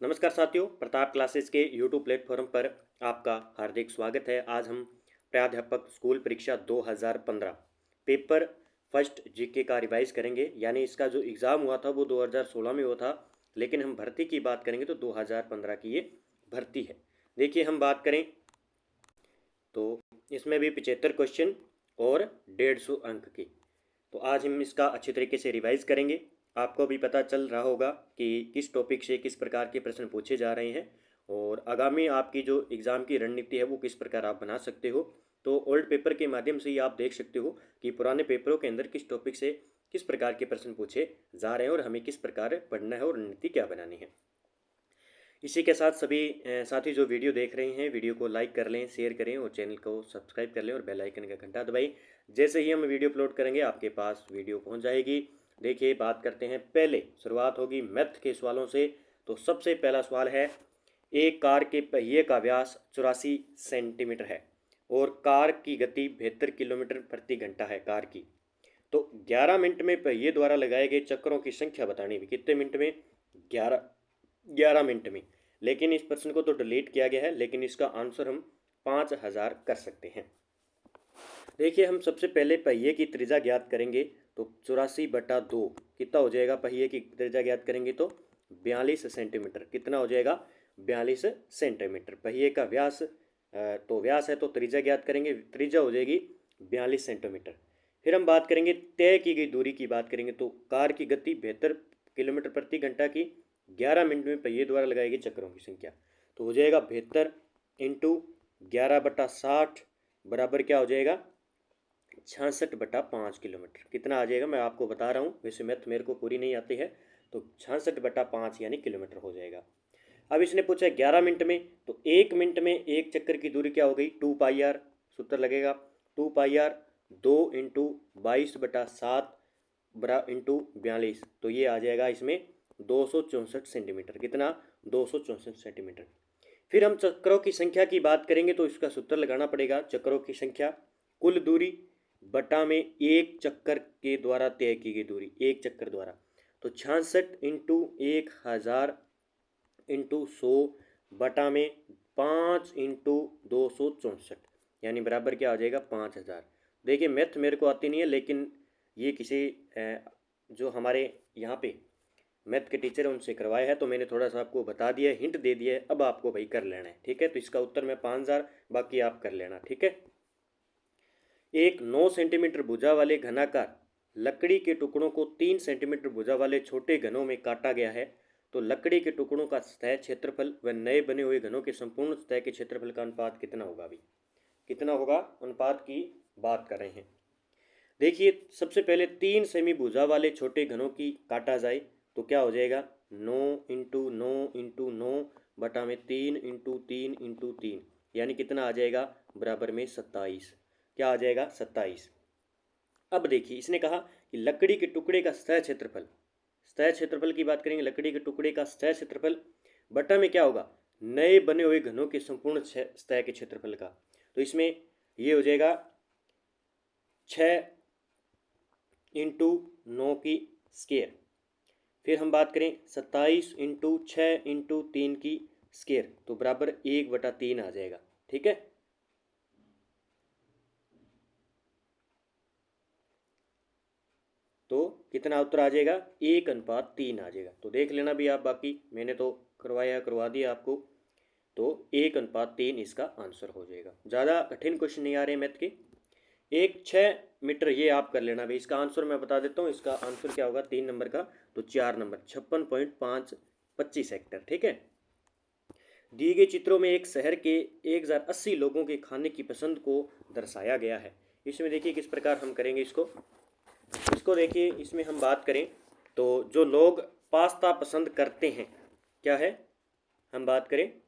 नमस्कार साथियों, प्रताप क्लासेस के यूट्यूब प्लेटफॉर्म पर आपका हार्दिक स्वागत है। आज हम प्राध्यापक स्कूल परीक्षा 2015 पेपर फर्स्ट जीके का रिवाइज करेंगे। यानी इसका जो एग्ज़ाम हुआ था वो 2016 में हुआ था, लेकिन हम भर्ती की बात करेंगे तो 2015 की ये भर्ती है। देखिए, हम बात करें तो इसमें भी 75 क्वेश्चन और 150 अंक की। तो आज हम इसका अच्छी तरीके से रिवाइज करेंगे। आपको भी पता चल रहा होगा कि किस टॉपिक से किस प्रकार के प्रश्न पूछे जा रहे हैं और आगामी आपकी जो एग्ज़ाम की रणनीति है वो किस प्रकार आप बना सकते हो। तो ओल्ड पेपर के माध्यम से ही आप देख सकते हो कि पुराने पेपरों के अंदर किस टॉपिक से किस प्रकार के प्रश्न पूछे जा रहे हैं और हमें किस प्रकार पढ़ना है और रणनीति क्या बनानी है। इसी के साथ सभी साथी जो वीडियो देख रहे हैं, वीडियो को लाइक कर लें, शेयर करें और चैनल को सब्सक्राइब कर लें और बेल आइकन का घंटा दबाएं। जैसे ही हम वीडियो अपलोड करेंगे आपके पास वीडियो पहुंच जाएगी। देखिए, बात करते हैं। पहले शुरुआत होगी मैथ के सवालों से। तो सबसे पहला सवाल है, एक कार के पहिए का व्यास 84 सेंटीमीटर है और कार की गति 72 किलोमीटर प्रति घंटा है कार की। तो 11 मिनट में पहिए द्वारा लगाए गए चक्रों की संख्या बतानी है। कितने मिनट में? 11 मिनट में। लेकिन इस प्रश्न को तो डिलीट किया गया है, लेकिन इसका आंसर हम 5000 कर सकते हैं। देखिए, हम सबसे पहले पहिए की त्रिज्या ज्ञात करेंगे। तो 84/2 कितना हो जाएगा? पहिए की त्रिज्या ज्ञात करेंगे तो 42 सेंटीमीटर। कितना हो जाएगा? 42 सेंटीमीटर। पहिए का व्यास तो व्यास है तो त्रिज्या ज्ञात करेंगे, त्रिज्या हो जाएगी 42 सेंटीमीटर। फिर हम बात करेंगे तय की गई दूरी की बात करेंगे। तो कार की गति 72 किलोमीटर प्रति घंटा की 11 मिनट में पहिए द्वारा लगाई गई चक्रों की संख्या। तो हो जाएगा 72 इंटू 11/60 बराबर क्या हो जाएगा? 66/5 किलोमीटर। कितना आ जाएगा मैं आपको बता रहा हूँ, वैसे मैथ मेरे को पूरी नहीं आती है। तो 66/5 यानी किलोमीटर हो जाएगा। अब इसने पूछा 11 मिनट में, तो 1 मिनट में एक चक्कर की दूरी क्या हो गई? 2πr। सूत्र लगेगा 2πr 2 × 22/7 बरा इंटू 42। तो ये आ जाएगा इसमें 264 सेंटीमीटर। कितना? 264 सेंटीमीटर। फिर हम चक्रों की संख्या की बात करेंगे तो इसका सूत्र लगाना पड़ेगा। चक्रों की संख्या कुल दूरी बटा में एक चक्कर के द्वारा तय की गई दूरी, एक चक्कर द्वारा। तो 66 इंटू 1000 इंटू 100 बटा में 5 इंटू 264 यानी बराबर क्या आ जाएगा? 5000। देखिए, मैथ मेरे को आती नहीं है, लेकिन ये किसी जो हमारे यहाँ पे मैथ के टीचर है उनसे करवाया है, तो मैंने थोड़ा सा आपको बता दिया है, हिंट दे दिया है। अब आपको भाई कर लेना है, ठीक है। तो इसका उत्तर मैं 5000, बाकी आप कर लेना, ठीक है। एक 9 सेंटीमीटर भुजा वाले घनाकार लकड़ी के टुकड़ों को 3 सेंटीमीटर भुजा वाले छोटे घनों में काटा गया है। तो लकड़ी के टुकड़ों का सतह क्षेत्रफल व नए बने हुए घनों के संपूर्ण सतह के क्षेत्रफल का अनुपात कितना होगा? अभी कितना होगा? अनुपात की बात कर रहे हैं। देखिए, सबसे पहले 3 सेमी भुजा वाले छोटे घनों की काटा जाए तो क्या हो जाएगा? 9 × 9 × 9 बटा में 3 × 3 × 3 यानी कितना आ जाएगा? बराबर में 27। क्या आ जाएगा? 27। अब देखिए, इसने कहा कि लकड़ी के टुकड़े का सतह क्षेत्रफल, सतह क्षेत्रफल की बात करेंगे। लकड़ी के टुकड़े का सतह क्षेत्रफल बटा में क्या होगा? नए बने हुए घनों के संपूर्ण सतह के क्षेत्रफल का। तो इसमें ये हो जाएगा 6 इंटू 9 की स्केयर। फिर हम बात करें 27 इंटू 6 इंटू 3 की स्केयर, तो बराबर 1/3 आ जाएगा, ठीक है। तो कितना उत्तर आ जाएगा? 1:3 आ जाएगा। तो देख लेना भी आप, बाकी मैंने तो करवा दिया आपको। तो 1:3 इसका आंसर हो जाएगा। ज़्यादा कठिन क्वेश्चन नहीं आ रहे मैथ के। एक 6 मीटर, ये आप कर लेना भाई। इसका आंसर मैं बता देता हूँ। इसका आंसर क्या होगा 3 नंबर का? तो 4 नंबर 56.525 हेक्टर, ठीक है। दिए गए चित्रों में एक शहर के 1080 लोगों के खाने की पसंद को दर्शाया गया है। इसमें देखिए किस प्रकार हम करेंगे इसको देखिए, इसमें हम बात करें तो जो लोग पास्ता पसंद करते हैं, क्या है? हम बात करें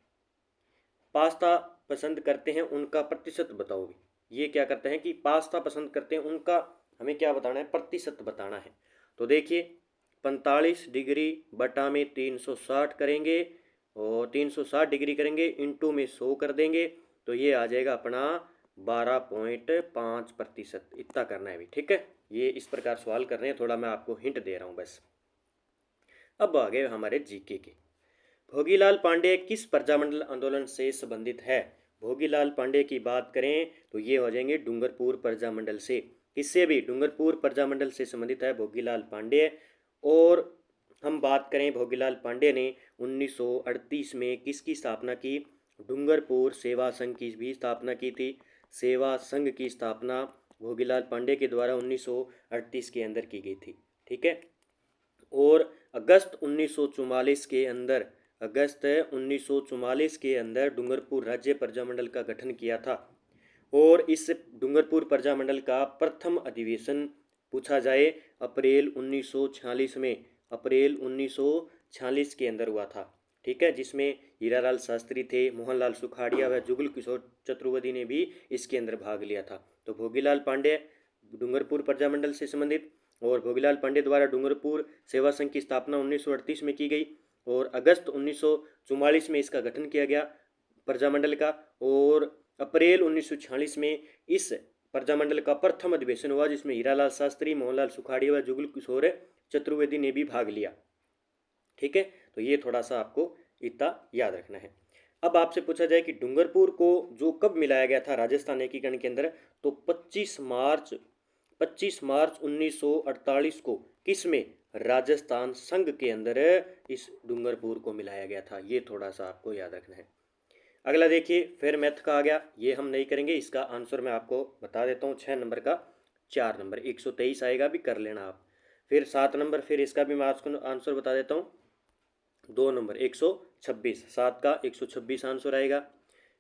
पास्ता पसंद करते हैं उनका प्रतिशत बताओगे। ये क्या करते हैं कि पास्ता पसंद करते हैं उनका हमें क्या बताना है? प्रतिशत बताना है। तो देखिए, 45 डिग्री बटा में 360 करेंगे और 360 डिग्री करेंगे, इंटू में 100 कर देंगे, तो ये आ जाएगा अपना 12.5%। इतना करना है भी, ठीक है। ये इस प्रकार सवाल कर रहे हैं, थोड़ा मैं आपको हिंट दे रहा हूँ बस। अब आ गए हमारे जीके के। भोगीलाल पांडे किस प्रजामंडल आंदोलन से संबंधित है? भोगीलाल पांडे की बात करें तो ये हो जाएंगे डूंगरपुर प्रजामंडल से। किससे भी? डूंगरपुर प्रजामंडल से संबंधित है भोगीलाल पांडे। और हम बात करें, भोगीलाल पांडे ने 1938 में किसकी स्थापना की? डूंगरपुर सेवा संघ की भी स्थापना की थी। सेवा संघ की स्थापना भोगीलाल पांडे के द्वारा 1938 के अंदर की गई थी। ठीक है। और अगस्त 1944 के अंदर, अगस्त 1944 के अंदर डूंगरपुर राज्य प्रजामंडल का गठन किया था। और इस डूंगरपुर प्रजामंडल का प्रथम अधिवेशन पूछा जाए अप्रैल 1946 में, अप्रैल 1946 के अंदर हुआ था। ठीक है, जिसमें हीरालाल शास्त्री थे, मोहनलाल सुखाड़िया व जुगल किशोर चतुर्वेदी ने भी इसके अंदर भाग लिया था। तो भोगीलाल पांडे डूंगरपुर प्रजामंडल से संबंधित, और भोगीलाल पांडे द्वारा डूंगरपुर सेवा संघ की स्थापना 1938 में की गई और अगस्त 1944 में इसका गठन किया गया प्रजामंडल का। और अप्रैल 1946 में इस प्रजामंडल का प्रथम अधिवेशन हुआ जिसमें हीरालाल शास्त्री, मोहनलाल सुखाड़िया व जुगल किशोर चतुर्वेदी ने भी भाग लिया। ठीक है, तो ये थोड़ा सा आपको इतना याद रखना है। अब आपसे पूछा जाए कि डूंगरपुर को जो कब मिलाया गया था राजस्थान एकीकरण के अंदर, तो 25 मार्च 1948 को किस में? राजस्थान संघ के अंदर इस डूंगरपुर को मिलाया गया था। ये थोड़ा सा आपको याद रखना है। अगला देखिए, फिर मैथ का आ गया, ये हम नहीं करेंगे, इसका आंसर मैं आपको बता देता हूँ। 6 नंबर का 4 नंबर 123 आएगा, भी कर लेना आप। फिर 7 नंबर, फिर इसका भी मैं आपको आंसर बता देता हूँ। 2 नंबर 126, 7 का 126 आंसर आएगा।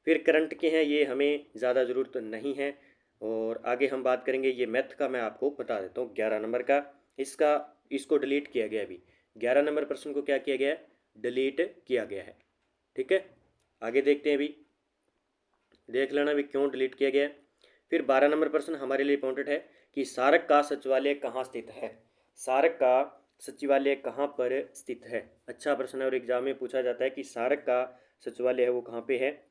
फिर करंट के हैं, ये हमें ज़्यादा ज़रूरत नहीं है। और आगे हम बात करेंगे, ये मैथ का मैं आपको बता देता हूँ 11 नंबर का। इसको डिलीट किया गया अभी। 11 नंबर प्रश्न को क्या किया गया है? डिलीट किया गया है। ठीक है, आगे देखते हैं, अभी देख लेना भी क्यों डिलीट किया गया है। फिर 12 नंबर प्रश्न हमारे लिए इंपॉर्टेंट है कि सारक का सचिवालय कहाँ स्थित है? सारक का सचिवालय कहाँ पर स्थित है? अच्छा प्रश्न है और एग्जाम में पूछा जाता है कि सारक का सचिवालय है वो कहाँ पे है?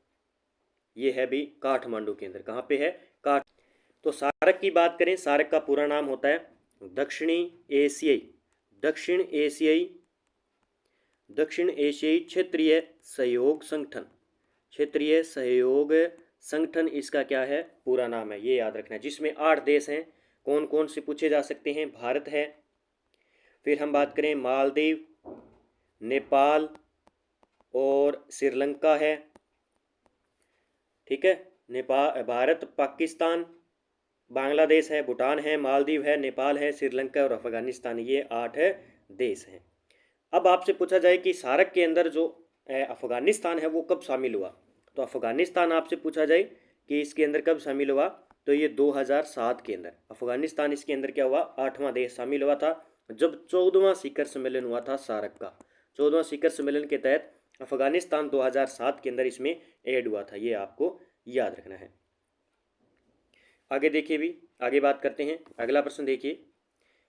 ये है भी काठमांडू के अंदर। कहाँ पे है? तो सारक की बात करें, सारक का पूरा नाम होता है दक्षिण एशियाई क्षेत्रीय सहयोग संगठन। क्षेत्रीय सहयोग संगठन इसका क्या है? पूरा नाम है, ये याद रखना है। जिसमें 8 देश हैं। कौन कौन से पूछे जा सकते हैं? भारत है, फिर हम बात करें मालदीव, नेपाल और श्रीलंका है। ठीक है, नेपाल, भारत, पाकिस्तान, बांग्लादेश है, भूटान है, मालदीव है, नेपाल है, श्रीलंका और अफगानिस्तान, ये 8 देश हैं। अब आपसे पूछा जाए कि सारक के अंदर जो अफगानिस्तान है वो कब शामिल हुआ, तो अफगानिस्तान आपसे पूछा जाए कि इसके अंदर कब शामिल हुआ, तो ये 2007 के अंदर अफगानिस्तान इसके अंदर क्या हुआ? 8वां देश शामिल हुआ था जब 14वां शिखर सम्मेलन हुआ था सारक का। 14वां शिखर सम्मेलन के तहत अफगानिस्तान 2007 के अंदर इसमें ऐड हुआ था, ये आपको याद रखना है। आगे देखिए, भी आगे बात करते हैं। अगला प्रश्न देखिए,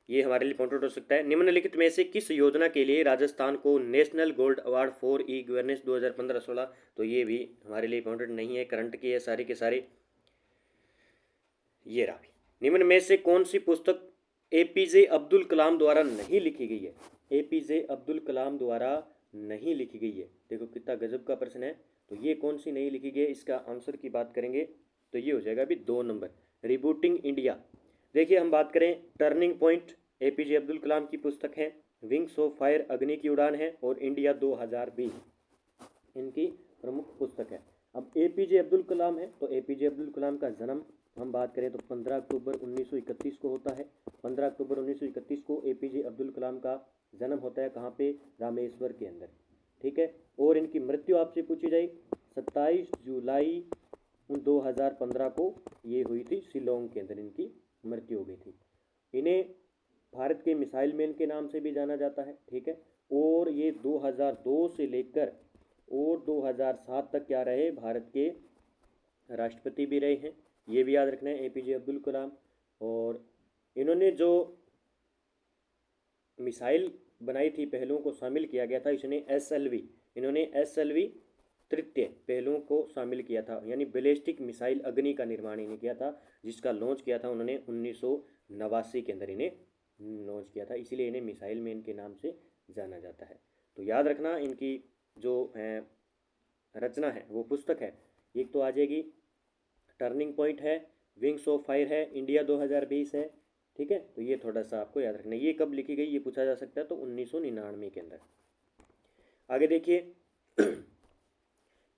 ये हमारे लिए इंपॉर्टेंट हो सकता है। निम्नलिखित में से किस योजना के लिए राजस्थान को national gold award for e governance 2015-16? तो ये भी हमारे लिए इंपॉर्टेंट नहीं है, करंट के है सारे के सारे। ये रहा भी, निम्न में से कौन सी पुस्तक एपीजे अब्दुल कलाम द्वारा नहीं लिखी गई है? एपीजे अब्दुल कलाम द्वारा नहीं लिखी गई है। देखो कितना गजब का प्रश्न है। तो ये कौन सी नहीं लिखी गई है, इसका आंसर की बात करेंगे तो ये हो जाएगा अभी 2 नंबर, रिबूटिंग इंडिया। देखिए हम बात करें turning point, APJ Abdul Kalam की पुस्तक है। विंग्स ऑफ फायर, अग्नि की उड़ान है, और इंडिया 2020 इनकी प्रमुख पुस्तक है। अब एपीजे अब्दुल कलाम है, तो एपीजे अब्दुल कलाम का जन्म हम बात करें तो 15 अक्टूबर 1931 को होता है। 15 अक्टूबर 1931 को एपीजे अब्दुल कलाम का जन्म होता है। कहाँ पे? रामेश्वर के अंदर। ठीक है, और इनकी मृत्यु आपसे पूछी जाए 27 जुलाई 2015 को ये हुई थी, शिलोंग के अंदर इनकी मृत्यु हो गई थी। इन्हें भारत के मिसाइल मैन के नाम से भी जाना जाता है। ठीक है, और ये 2002 से लेकर और 2007 तक क्या रहे? भारत के राष्ट्रपति भी रहे हैं, ये भी याद रखना है एपीजे अब्दुल कलाम। और इन्होंने जो मिसाइल बनाई थी, पहलुओं को शामिल किया गया था, इन्होंने एसएलवी तृतीय पहलुओं को शामिल किया था, यानी बैलिस्टिक मिसाइल अग्नि का निर्माण इन्हें किया था, जिसका लॉन्च किया था उन्होंने 1989 के अंदर इन्हें लॉन्च किया था, इसीलिए इन्हें मिसाइल मैन के नाम से जाना जाता है। तो याद रखना इनकी जो रचना है वो पुस्तक है, एक तो आ जाएगी टर्निंग पॉइंट है, विंग्स ऑफ फायर है, इंडिया 2020 है। ठीक है, तो ये थोड़ा सा आपको याद रखना है। ये कब लिखी गई ये पूछा जा सकता है, तो 1999 के अंदर। आगे देखिए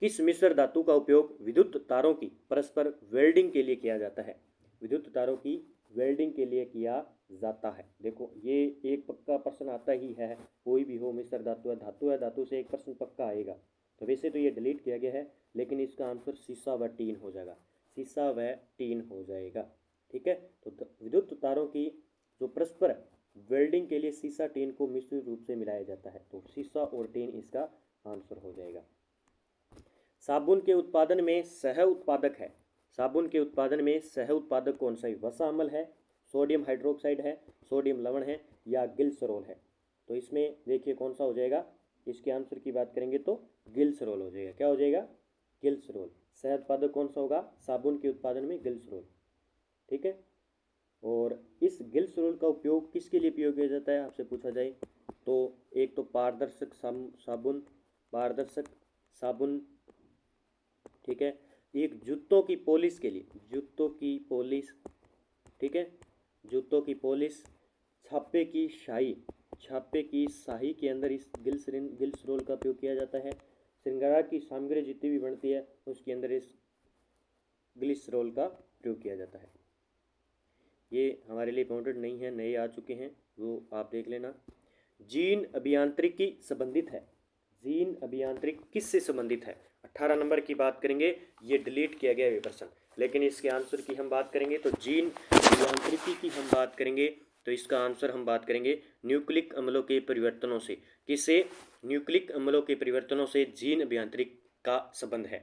किस मिश्र धातु का उपयोग विद्युत तारों की परस्पर वेल्डिंग के लिए किया जाता है? विद्युत तारों की वेल्डिंग के लिए किया जाता है। देखो ये एक पक्का प्रश्न आता ही है, कोई भी हो, मिश्र धातु है, धातु है, धातु से एक प्रश्न पक्का आएगा। तो वैसे तो ये डिलीट किया गया है, लेकिन इसका आंसर सीसा व टीन हो जाएगा, सीसा व टीन हो जाएगा। ठीक है, तो विद्युत तारों की जो परस्पर वेल्डिंग के लिए सीसा टीन को मिश्र रूप से मिलाया जाता है, तो सीसा और टीन इसका आंसर हो जाएगा। साबुन के उत्पादन में सह उत्पादक है, साबुन के उत्पादन में सह उत्पादक कौन सा है? वसा अम्ल है, सोडियम हाइड्रोक्साइड है, सोडियम लवण है, या गिल्सरोल है? तो इसमें देखिए कौन सा हो जाएगा, इसके आंसर की बात करेंगे तो गिल्सरोल हो जाएगा। क्या हो जाएगा? गिल्सरोल। सह उत्पादक कौन सा होगा साबुन के उत्पादन में? गिल्सरोल। ठीक है, और इस गिल्सरोल का उपयोग किसके लिए उपयोग किया जाता है आपसे पूछा जाए तो एक तो पारदर्शक साबुन, पारदर्शक साबुन, ठीक है, एक जूतों की पॉलिश के लिए, जूतों की पॉलिश, ठीक है, जूतों की पॉलिश, छापे की शाही, छापे की शाही के अंदर इस गिल्सरोल का उपयोग किया जाता है। श्रृंगार की सामग्री जितनी भी बनती है उसके अंदर इस ग्लिसरॉल का प्रयोग किया जाता है। ये हमारे लिए इंपॉर्टेंट नहीं है, नए आ चुके हैं, वो आप देख लेना। जीन अभियांत्रिकी संबंधित है, जीन अभियांत्रिक किससे संबंधित है? 18 नंबर की बात करेंगे, ये डिलीट किया गया है प्रश्न, लेकिन इसके आंसर की हम बात करेंगे तो जीन अभियांत्रिकी की हम बात करेंगे तो इसका आंसर हम बात करेंगे न्यूक्लिक अम्लों के परिवर्तनों से। किससे? न्यूक्लिक अम्लों के परिवर्तनों से जीन अभियांत्रिक का संबंध है।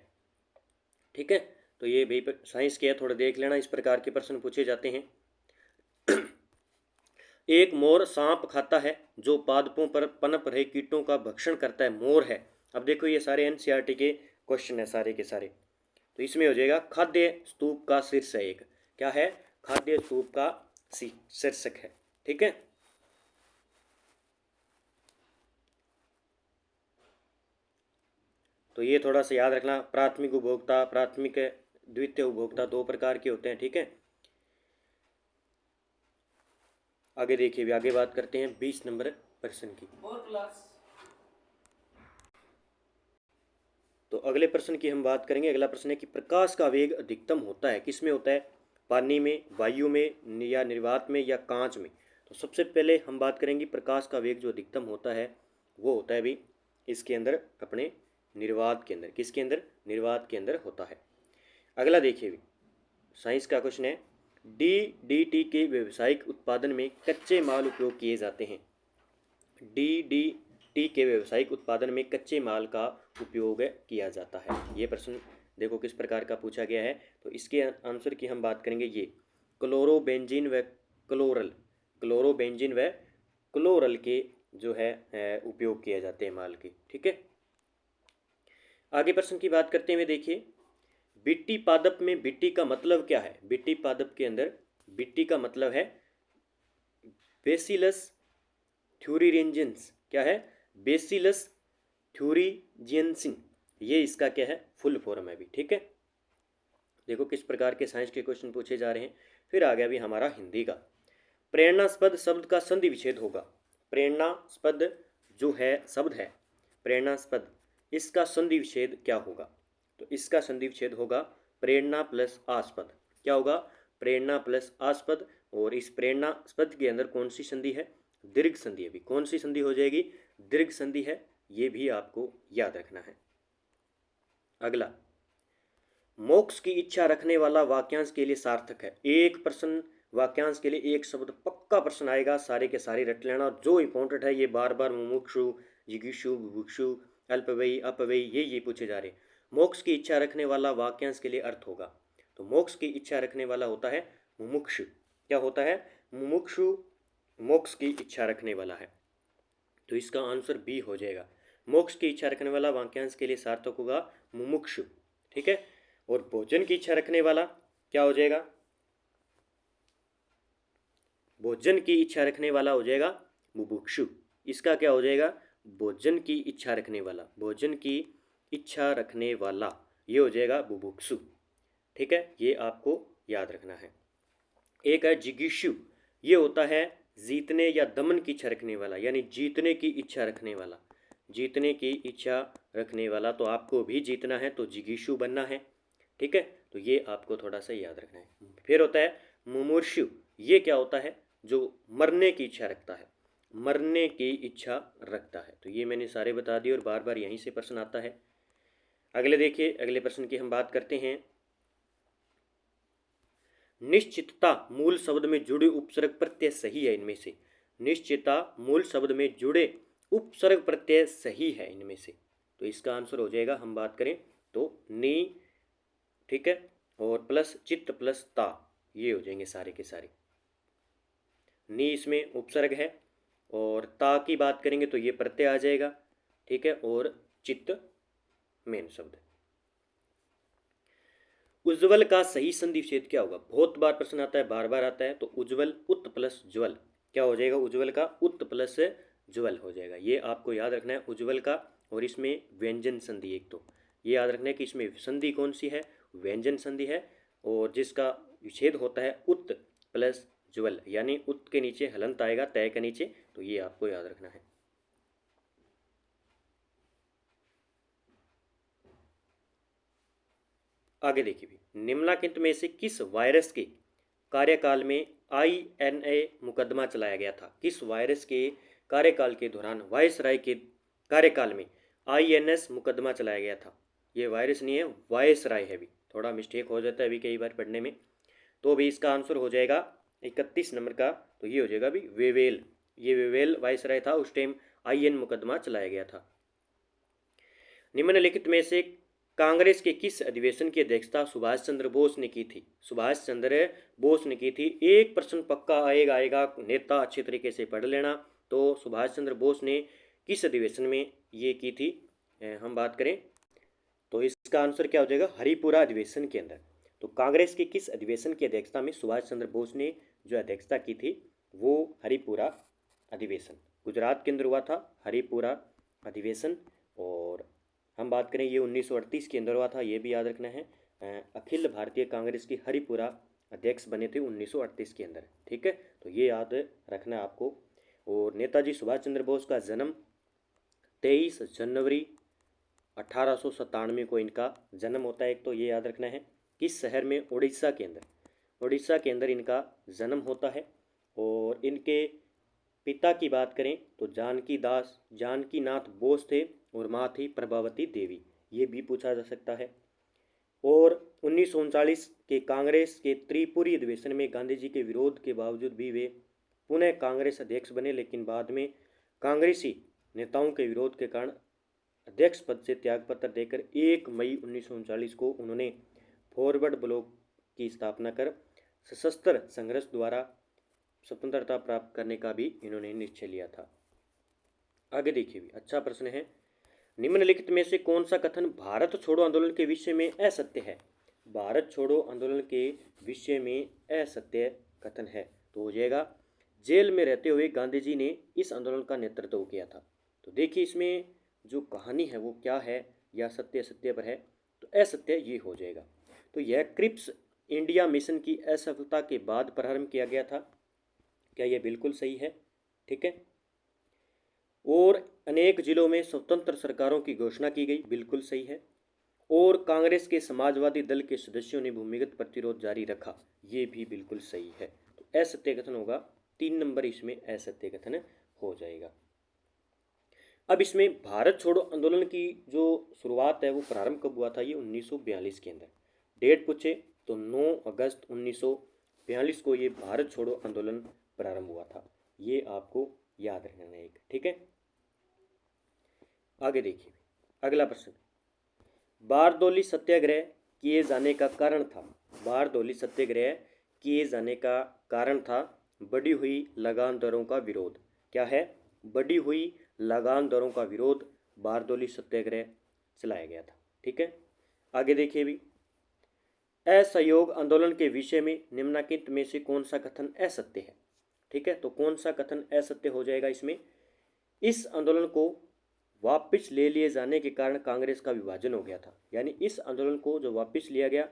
ठीक है, तो ये भी साइंस के है, थोड़ा देख लेना, इस प्रकार के प्रश्न पूछे जाते हैं। एक मोर सांप खाता है जो पादपों पर पनप रहे कीटों का भक्षण करता है, मोर है। अब देखो ये सारे एनसीईआरटी के क्वेश्चन है सारे के सारे, तो इसमें हो जाएगा खाद्य स्तूप का शीर्ष है एक, क्या है? खाद्य स्तूप का शीर्षक है। ठीक है, तो ये थोड़ा सा याद रखना, प्राथमिक उपभोक्ता, प्राथमिक द्वितीय उपभोक्ता दो प्रकार के होते हैं। ठीक है, आगे देखिए, भी आगे बात करते हैं 20 नंबर प्रश्न की। और क्लास, तो अगले प्रश्न की हम बात करेंगे। अगला प्रश्न है कि प्रकाश का वेग अधिकतम होता है किस में होता है? पानी में, वायु में, या निर्वात में, या कांच में? तो सबसे पहले हम बात करेंगे प्रकाश का वेग जो अधिकतम होता है वो होता है भी इसके अंदर, अपने निर्वात के अंदर। किसके अंदर? निर्वात के अंदर होता है। अगला देखिए भी साइंस का क्वेश्चन है, DDT के व्यावसायिक उत्पादन में कच्चे माल उपयोग किए जाते हैं। DDT के व्यावसायिक उत्पादन में कच्चे माल का उपयोग किया जाता है। ये प्रश्न देखो किस प्रकार का पूछा गया है, तो इसके आंसर की हम बात करेंगे। ये क्लोरोबेंजीन व क्लोरल, क्लोरोबेंजीन व क्लोरल के जो है उपयोग किए जाते हैं माल के। ठीक है, आगे प्रश्न की बात करते हुए देखिए, बिट्टी पादप में बिट्टी का मतलब क्या है? बिट्टी पादप के अंदर बिट्टी का मतलब है बेसिलस थ्यूरिरेंजियंस। क्या है? बेसिलस थ्यूरिजियंसिन, ये इसका क्या है? फुल फॉर्म है भी। ठीक है, देखो किस प्रकार के साइंस के क्वेश्चन पूछे जा रहे हैं। फिर आ गया भी हमारा हिंदी का, प्रेरणास्पद शब्द का संधि विच्छेद होगा। प्रेरणास्पद जो है शब्द है, प्रेरणास्पद, इसका संधि विच्छेद क्या होगा? तो इसका संधि विच्छेद होगा प्रेरणा प्लस आस्पद। क्या होगा? प्रेरणा प्लस आस्पद। और इस प्रेरणास्पद के अंदर कौन सी संधि है? दीर्घ संधि है भी। कौन सी संधि हो जाएगी? दीर्घ संधि है, ये भी आपको याद रखना है। अगला, मोक्ष की इच्छा रखने वाला वाक्यांश के लिए सार्थक है। एक प्रश्न वाक्यांश के लिए एक शब्द पक्का प्रश्न आएगा, सारे के सारे रट लेना। जो इंपॉर्टेंट है ये बार बार मुमुक्षु, जिगीषु, बुभुक्षु, अल्पवयी, अपवयी, ये पूछे जा रहे। मोक्ष की इच्छा रखने वाला वाक्यांश के लिए अर्थ होगा, तो मोक्ष की इच्छा रखने वाला होता है मुमुक्षु। क्या होता है? मुमुक्षु मोक्ष की इच्छा रखने वाला है, तो इसका आंसर बी हो जाएगा। मोक्ष की इच्छा रखने वाला वाक्यांश के लिए सार्थक होगा मुमुक्षु। ठीक है, और भोजन की इच्छा रखने वाला क्या हो जाएगा? भोजन की इच्छा रखने वाला हो जाएगा बुभुक्षु। इसका क्या हो जाएगा? भोजन की इच्छा रखने वाला, भोजन की इच्छा रखने वाला, ये हो जाएगा बुभुक्षु। ठीक है, ये आपको याद रखना है। एक है जिगीषु, ये होता है जीतने या दमन की इच्छा रखने वाला, यानी जीतने की इच्छा रखने वाला, जीतने की इच्छा रखने वाला। तो आपको भी जीतना है तो जिगीषु बनना है। ठीक है, तो ये आपको थोड़ा सा याद रखना है। फिर होता है मुमूर्षु, ये क्या होता है, जो मरने की इच्छा रखता है, मरने की इच्छा रखता है। तो ये मैंने सारे बता दिए और बार बार यहीं से प्रश्न आता है। अगले देखिए, अगले प्रश्न की हम बात करते हैं। निश्चितता मूल शब्द में जुड़े उपसर्ग प्रत्यय सही है इनमें से, निश्चितता मूल शब्द में जुड़े उपसर्ग प्रत्यय सही है इनमें से। तो इसका आंसर हो जाएगा, हम बात करें तो नी, ठीक है, और प्लस चित्त प्लस ता, ये हो जाएंगे सारे के सारे। नी इसमें उपसर्ग है और ता की बात करेंगे तो ये प्रत्यय आ जाएगा। ठीक है, और चित्त मेन शब्द। उज्ज्वल का सही संधि विच्छेद क्या होगा, बहुत बार प्रश्न आता है, बार बार आता है। तो उज्ज्वल उत्त प्लस ज्वल, क्या हो जाएगा, उज्ज्वल का उत्त प्लस ज्वल हो जाएगा। ये आपको याद रखना है उज्ज्वल का। और इसमें व्यंजन संधि, एक तो ये याद रखना है कि इसमें संधि कौन सी है, व्यंजन संधि है, और जिसका विच्छेद होता है उत्त प्लस ज्वल, यानी उत्त के नीचे हलंत आएगा तय के नीचे। तो ये आपको याद रखना है। आगे देखिए भी, निम्नलिखित में से किस वायरस के कार्यकाल में INA मुकदमा चलाया गया था, किस वायरस के कार्यकाल के दौरान वायसराय के कार्यकाल में INS मुकदमा चलाया गया था। ये वायरस नहीं है, वायसराय है, भी थोड़ा मिस्टेक हो जाता है अभी कई बार पढ़ने में। तो अभी इसका आंसर हो जाएगा 31 नंबर का, तो ये हो जाएगा अभी वेवेल, ये वेवेल वायसराय था, उस टाइम IN मुकदमा चलाया गया था। निम्नलिखित में से कांग्रेस के किस अधिवेशन की अध्यक्षता सुभाष चंद्र बोस ने की थी, सुभाष चंद्र बोस ने की थी। एक प्रश्न पक्का आएगा, नेता अच्छे तरीके से पढ़ लेना। तो सुभाष चंद्र बोस ने किस अधिवेशन में ये की थी, हम बात करें तो इसका आंसर क्या हो जाएगा, हरिपुरा अधिवेशन के अंदर। तो कांग्रेस के किस अधिवेशन की अध्यक्षता में सुभाष चंद्र बोस ने जो अध्यक्षता की थी, वो हरिपुरा अधिवेशन गुजरात के अंदर हुआ था, हरिपुरा अधिवेशन। और हम बात करें ये 1938 के अंदर हुआ था, ये भी याद रखना है। अखिल भारतीय कांग्रेस की हरिपुरा अध्यक्ष बने थे 1938 के अंदर। ठीक है, तो ये याद रखना है आपको। और नेताजी सुभाष चंद्र बोस का जन्म 23 जनवरी 1897 को इनका जन्म होता है, एक तो ये याद रखना है। किस शहर में, उड़ीसा के अंदर, उड़ीसा के अंदर इनका जन्म होता है। और इनके पिता की बात करें तो जानकी नाथ बोस थे, और माँ थी प्रभावती देवी, ये भी पूछा जा सकता है। और 1939 के कांग्रेस के त्रिपुरी अधिवेशन में गांधी जी के विरोध के बावजूद भी वे पुनः कांग्रेस अध्यक्ष बने, लेकिन बाद में कांग्रेसी नेताओं के विरोध के कारण अध्यक्ष पद से त्यागपत्र देकर 1 मई 1939 को उन्होंने फॉरवर्ड ब्लॉक की स्थापना कर सशस्त्र संघर्ष द्वारा स्वतंत्रता प्राप्त करने का भी इन्होंने निश्चय लिया था। आगे देखिए भी, अच्छा प्रश्न है। निम्नलिखित में से कौन सा कथन भारत छोड़ो आंदोलन के विषय में असत्य है, भारत छोड़ो आंदोलन के विषय में असत्य कथन है। तो हो जाएगा, जेल में रहते हुए गांधी जी ने इस आंदोलन का नेतृत्व किया था। तो देखिए इसमें जो कहानी है वो क्या है, या सत्य असत्य पर है, तो असत्य ये हो जाएगा। तो यह क्रिप्स इंडिया मिशन की असफलता के बाद प्रारंभ किया गया था, क्या यह बिल्कुल सही है। ठीक है, और अनेक जिलों में स्वतंत्र सरकारों की घोषणा की गई, बिल्कुल सही है। और कांग्रेस के समाजवादी दल के सदस्यों ने भूमिगत प्रतिरोध जारी रखा, ये भी बिल्कुल सही है। तो असत्य कथन होगा 3 नंबर, इसमें असत्य कथन हो जाएगा। अब इसमें भारत छोड़ो आंदोलन की जो शुरुआत है वो प्रारंभ कब हुआ था, ये 1942 के अंदर। डेट पूछे तो 9 अगस्त 1942 को ये भारत छोड़ो आंदोलन प्रारंभ हुआ था, ये आपको याद रखना है एक। ठीक है, आगे देखिए अगला प्रश्न, बारदौली सत्याग्रह किए जाने का कारण था, बारदौली सत्याग्रह किए जाने का कारण था बढ़ी हुई लगान दरों का विरोध। क्या है, बढ़ी हुई लगान दरों का विरोध, बारदौली सत्याग्रह चलाया गया था। ठीक है, आगे देखिए भी, असहयोग आंदोलन के विषय में निम्नलिखित में से कौन सा कथन असत्य है। ठीक है, तो कौन सा कथन असत्य हो जाएगा इसमें, इस आंदोलन को वापस ले लिए जाने के कारण कांग्रेस का विभाजन हो गया था। यानी इस आंदोलन को जो वापस लिया गया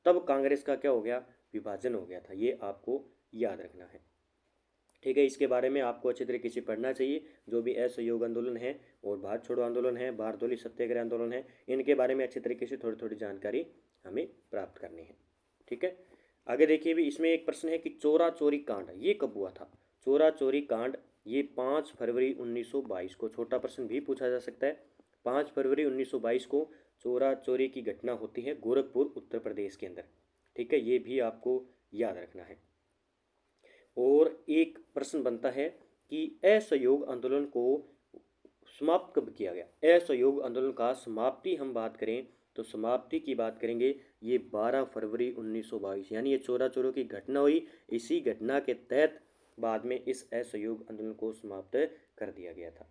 तब कांग्रेस का क्या हो गया, विभाजन हो गया था। ये आपको याद रखना है, ठीक है। इसके बारे में आपको अच्छे तरीके से पढ़ना चाहिए। जो भी असहयोग आंदोलन है और भारत छोड़ो आंदोलन है, बारदोली सत्याग्रह आंदोलन है, इनके बारे में अच्छे तरीके से थोड़ी थोड़ी जानकारी हमें प्राप्त करनी है, ठीक है। आगे देखिए भी इसमें एक प्रश्न है कि चोरा चोरी कांड ये कब हुआ था। चोरा चोरी कांड ये 5 फरवरी 1922 को, छोटा प्रश्न भी पूछा जा सकता है। 5 फरवरी 1922 को चोरा चोरी की घटना होती है गोरखपुर उत्तर प्रदेश के अंदर, ठीक है। ये भी आपको याद रखना है। और एक प्रश्न बनता है कि असहयोग आंदोलन को समाप्त कब किया गया। असहयोग आंदोलन का समाप्ति हम बात करें तो समाप्ति की बात करेंगे ये 12 फरवरी 1922, यानी ये चोरा चोरों की घटना हुई। इसी घटना के तहत बाद में इस असहयोग आंदोलन को समाप्त कर दिया गया था,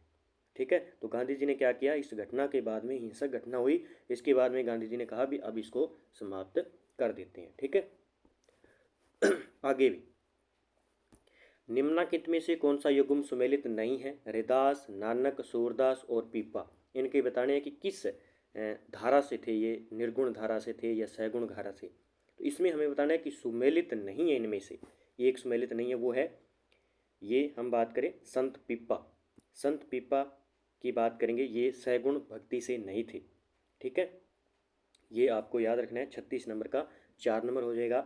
ठीक है। तो गांधी जी ने क्या किया, इस घटना के बाद में हिंसक घटना हुई, इसके बाद में गांधी जी ने कहा भी अब इसको समाप्त कर देते हैं, ठीक है। आगे भी निम्नलिखित में से कौन सा युग्म सुमेलित नहीं है। हरिदास, नानक, सूरदास और पीपा, इनके बताने हैं कि किस धारा से थे ये, निर्गुण धारा से थे या सगुण धारा से। तो इसमें हमें बताना है कि सुमेलित नहीं है, इनमें से एक सुमेलित नहीं है, वो है ये हम बात करें संत पीपा। संत पीपा की बात करेंगे, ये सगुण भक्ति से नहीं थे, ठीक है। ये आपको याद रखना है। 36 नंबर का 4 नंबर हो जाएगा।